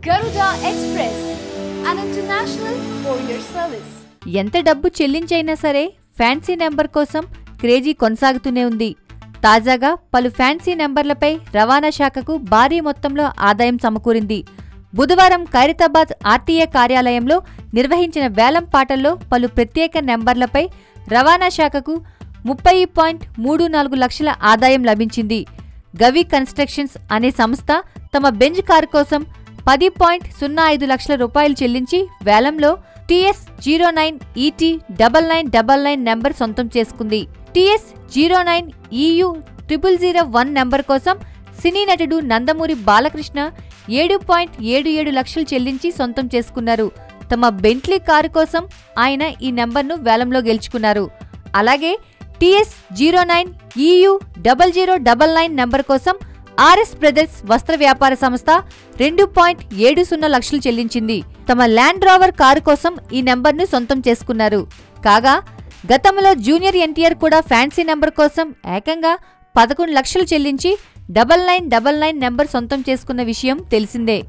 Garuda Express, an international courier service. ఎంత డబ్బు చెల్లించైనా సరే ఫ్యాన్సీ నెంబర్ కోసం క్రేజీ కొనసాగుతూనే ఉంది. తాజాగా పలు ఫ్యాన్సీ నెంబర్లపై రవాణా శాఖకు భారీ మొత్తంలో ఆదాయం సమకూరింది. బుధవారం ఖైరతాబాద్ ఆర్టీఏ కార్యాలయంలో నిర్వహించిన వేలం పాటల్లో పలు ప్రత్యేక నెంబర్లపై రవాణా శాఖకు 30.34 లక్షల ఆదాయం లభించింది. గవి కన్స్ట్రక్షన్స్ అనే సంస్థ తమ బెంజ్ కారు కోసం 10.05 లక్షల రూపాయలు చెల్లించి వేలంలో TS09ET 9999 నెంబర్ సొంతం చేసుకుంది. TS09EU 0001 నెంబర్ కోసం సినీ నటుడు నందమూరి బాలకృష్ణ 7.77 లక్షలు చెల్లించి సొంతం చేసుకున్నారు. తమ బెంట్లీ కారు కోసం ఆయన ఈ నెంబర్ను వేలంలో గెలుచుకున్నారు. అలాగే TS09EU 0099 నెంబర్ కోసం RS బ్రదర్స్ వస్త్ర వ్యాపార సంస్థ 2.70 లక్షలు చెల్లించింది. తమ ల్యాండ్ రోవర్ కారు కోసం ఈ నెంబర్ను సొంతం చేసుకున్నారు. కాగా గతంలో జూనియర్ ఎన్టీఆర్ కూడా ఫ్యాన్సీ నెంబర్ కోసం ఏకంగా 11 లక్షలు చెల్లించి 9999 నెంబర్ సొంతం చేసుకున్న విషయం తెలిసిందే.